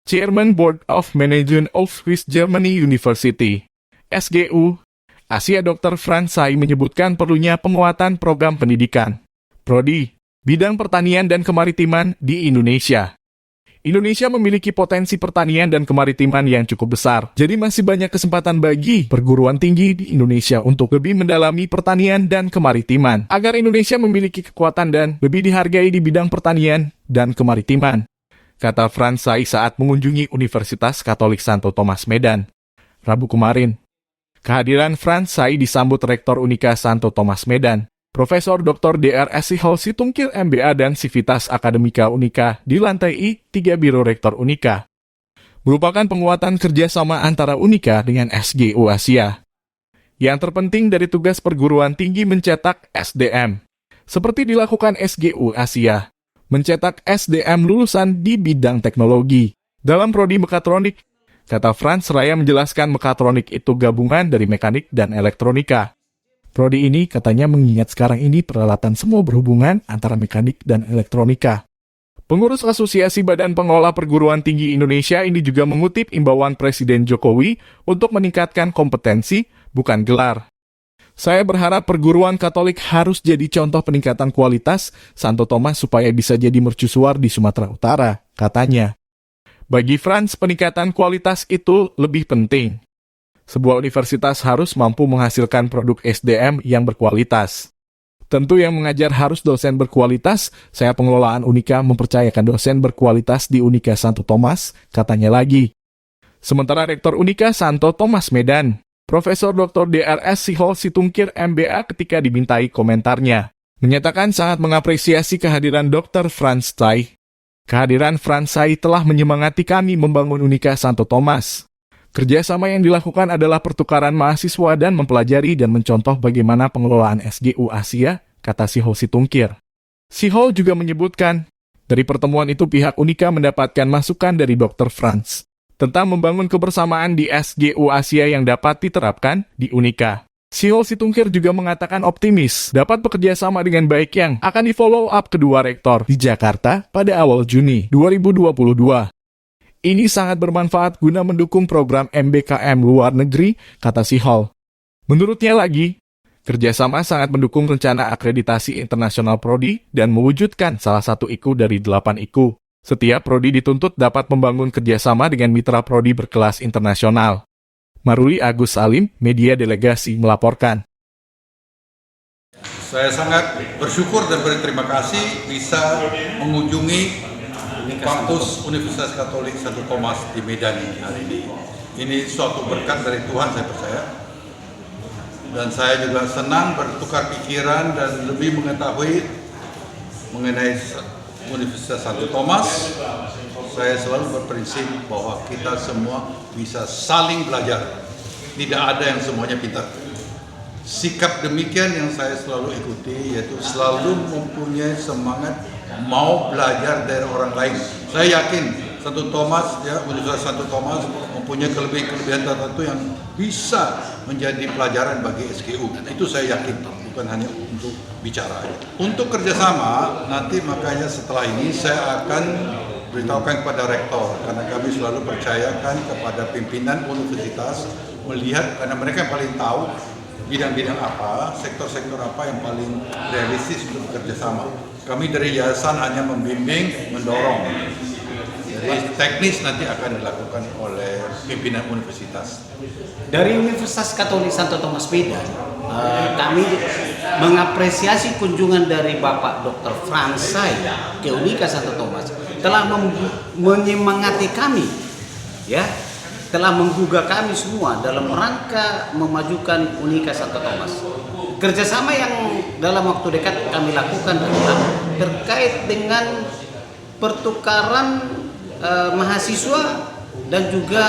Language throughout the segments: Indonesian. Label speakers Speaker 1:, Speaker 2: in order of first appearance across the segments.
Speaker 1: Chairman Board of Management of Swiss Germany University, SGU, Asia Dr. Franz Say menyebutkan perlunya penguatan program pendidikan, Prodi, bidang pertanian dan kemaritiman di Indonesia. Indonesia memiliki potensi pertanian dan kemaritiman yang cukup besar, jadi masih banyak kesempatan bagi perguruan tinggi di Indonesia untuk lebih mendalami pertanian dan kemaritiman, agar Indonesia memiliki kekuatan dan lebih dihargai di bidang pertanian dan kemaritiman, kata Franz Say saat mengunjungi Universitas Katolik Santo Thomas Medan, Rabu kemarin. Kehadiran Franz Say disambut Rektor Unika Santo Thomas Medan, Profesor Dr. Dr. Sihol Situngkir MBA dan Civitas Akademika Unika di lantai I3 Biro Rektor Unika. Merupakan penguatan kerjasama antara Unika dengan SGU Asia. Yang terpenting dari tugas perguruan tinggi mencetak SDM, seperti dilakukan SGU Asia, mencetak SDM lulusan di bidang teknologi. Dalam prodi mekatronik, kata Franz, Raya menjelaskan mekatronik itu gabungan dari mekanik dan elektronika. Prodi ini katanya mengingat sekarang ini peralatan semua berhubungan antara mekanik dan elektronika. Pengurus Asosiasi Badan Pengelola Perguruan Tinggi Indonesia ini juga mengutip imbauan Presiden Jokowi untuk meningkatkan kompetensi, bukan gelar. Saya berharap perguruan Katolik harus jadi contoh peningkatan kualitas Santo Thomas supaya bisa jadi mercusuar di Sumatera Utara, katanya. Bagi Franz, peningkatan kualitas itu lebih penting. Sebuah universitas harus mampu menghasilkan produk SDM yang berkualitas. Tentu yang mengajar harus dosen berkualitas, saya pengelolaan Unika mempercayakan dosen berkualitas di Unika Santo Thomas, katanya lagi. Sementara Rektor Unika Santo Thomas Medan, Profesor Dr. Dr. Sihol Situngkir MBA ketika dimintai komentarnya, menyatakan sangat mengapresiasi kehadiran Dr. Franz Say. Kehadiran Franz Say telah menyemangati kami membangun Unika Santo Thomas. Kerjasama yang dilakukan adalah pertukaran mahasiswa dan mempelajari dan mencontoh bagaimana pengelolaan SGU Asia, kata Sihol Situngkir. Sihol juga menyebutkan, dari pertemuan itu pihak Unika mendapatkan masukan dari Dr. Franz tentang membangun kebersamaan di SGU Asia yang dapat diterapkan di Unika. Sihol Situngkir juga mengatakan optimis dapat bekerja sama dengan baik yang akan di-follow up kedua rektor di Jakarta pada awal Juni 2022. Ini sangat bermanfaat guna mendukung program MBKM luar negeri, kata Sihol. Menurutnya lagi, kerjasama sangat mendukung rencana akreditasi internasional Prodi dan mewujudkan salah satu IKU dari 8 IKU. Setiap Prodi dituntut dapat membangun kerjasama dengan mitra Prodi berkelas internasional. Maruli Agus Salim, Media Delegasi, melaporkan.
Speaker 2: Saya sangat bersyukur dan berterima kasih bisa mengunjungi kampus Universitas Katolik Santo Thomas di Medan ini hari ini. Ini suatu berkat dari Tuhan, saya percaya. Dan saya juga senang bertukar pikiran dan lebih mengetahui mengenai Universitas Santo Thomas. Saya selalu berprinsip bahwa kita semua bisa saling belajar. Tidak ada yang semuanya pintar. Sikap demikian yang saya selalu ikuti, yaitu selalu mempunyai semangat mau belajar dari orang lain. Saya yakin Santo Thomas, Universitas Santo Thomas mempunyai kelebihan tertentu yang bisa menjadi pelajaran bagi SGU. Itu saya yakin, bukan hanya untuk bicara. Untuk kerjasama, nanti makanya setelah ini saya akan beritahukan kepada rektor, karena kami selalu percayakan kepada pimpinan universitas melihat, karena mereka yang paling tahu bidang-bidang apa, sektor-sektor apa yang paling realistis untuk bekerja sama. Kami dari yayasan hanya membimbing, mendorong. Jadi teknis nanti akan dilakukan oleh pimpinan universitas.
Speaker 3: Dari Universitas Katolik Santo Thomas Medan, kami mengapresiasi kunjungan dari Bapak Dr. Franz Say ke Unika Santo Thomas telah menyemangati kami, telah menggugah kami semua dalam rangka memajukan Unika Santo Thomas. Kerjasama yang dalam waktu dekat kami lakukan adalah terkait dengan pertukaran mahasiswa dan juga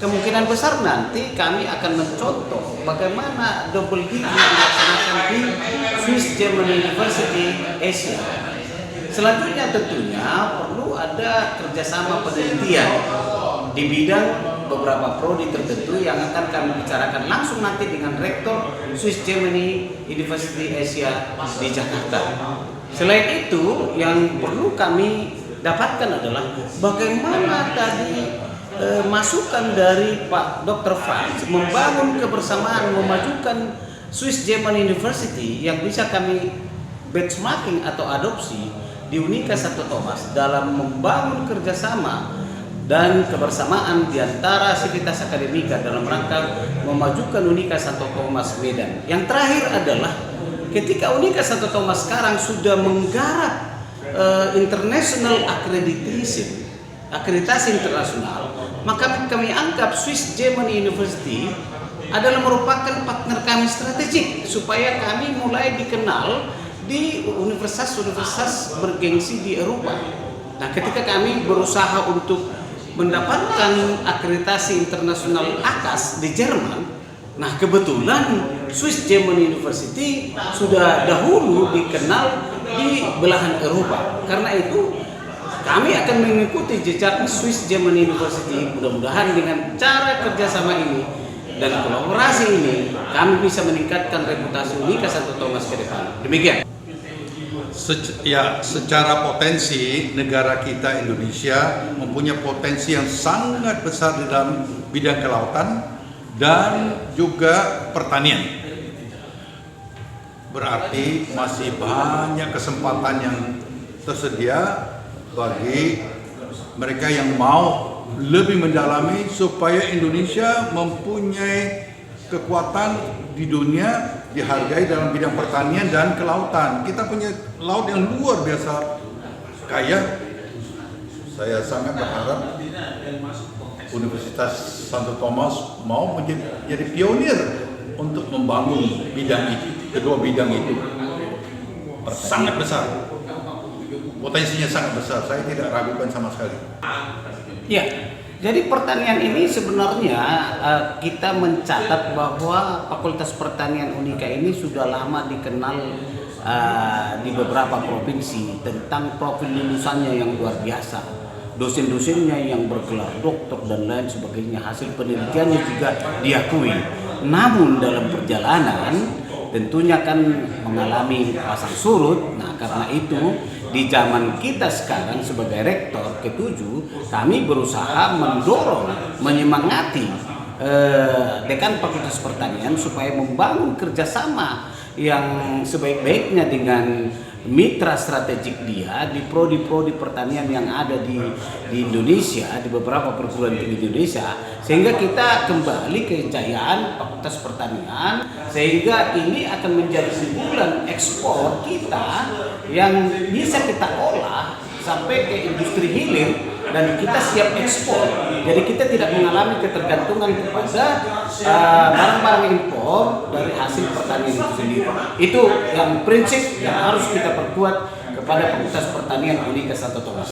Speaker 3: kemungkinan besar nanti kami akan mencontoh bagaimana double degree dilaksanakan di Swiss Germany University Asia. Selanjutnya tentunya perlu ada kerjasama penelitian di bidang beberapa prodi tertentu yang akan kami bicarakan langsung nanti dengan Rektor Swiss Germany University Asia di Jakarta. Selain itu, yang perlu kami dapatkan adalah bagaimana tadi masukan dari Pak Dr. Franz membangun kebersamaan, memajukan Swiss German University yang bisa kami benchmarking atau adopsi di Unika Santo Thomas dalam membangun kerjasama dan kebersamaan di antara sivitas akademika dalam rangka memajukan Unika Santo Thomas Medan. Yang terakhir adalah ketika Unika Santo Thomas sekarang sudah menggarap international accreditation, akreditasi internasional, maka kami anggap Swiss German University adalah merupakan partner kami strategik supaya kami mulai dikenal di universitas-universitas bergengsi di Eropa. Nah, ketika kami berusaha untuk mendapatkan akreditasi internasional ACAS di Jerman, nah kebetulan Swiss German University sudah dahulu dikenal di belahan Eropa. Karena itu kami akan mengikuti jejak Swiss German University. Mudah-mudahan dengan cara kerjasama ini dan kolaborasi ini kami bisa meningkatkan reputasi Unika Santo Thomas ke depan. Demikian.
Speaker 2: Secara potensi negara kita Indonesia mempunyai potensi yang sangat besar di dalam bidang kelautan dan juga pertanian. Berarti masih banyak kesempatan yang tersedia bagi mereka yang mau lebih mendalami supaya Indonesia mempunyai kekuatan di dunia, dihargai dalam bidang pertanian dan kelautan. Kita punya laut yang luar biasa kaya. Saya sangat berharap Universitas Santo Thomas mau menjadi pionir untuk membangun bidang itu. Kedua bidang itu sangat besar, potensinya sangat besar. Saya tidak ragukan sama sekali.
Speaker 3: Ya, jadi pertanian ini sebenarnya kita mencatat bahwa Fakultas Pertanian Unika ini sudah lama dikenal di beberapa provinsi tentang profil lulusannya yang luar biasa. Dosen-dosennya yang bergelar doktor dan lain sebagainya, hasil penelitiannya juga diakui. Namun dalam perjalanan tentunya kan mengalami pasang surut. Nah, karena itu di zaman kita sekarang sebagai rektor ke-7 kami berusaha mendorong, menyemangati dekan Fakultas Pertanian supaya membangun kerjasama yang sebaik-baiknya dengan mitra strategik dia di prodi-prodi pertanian yang ada di Indonesia, di beberapa perguruan tinggi Indonesia, sehingga kita kembali ke kejayaan Fakultas Pertanian, sehingga ini akan menjadi unggulan ekspor kita yang bisa kita olah sampai ke industri hilir dan kita siap ekspor. Jadi kita tidak mengalami ketergantungan kepada barang-barang impor dari hasil pertanian itu sendiri. Itu yang prinsip yang harus kita perkuat kepada Fakultas Pertanian Unika Santo Thomas.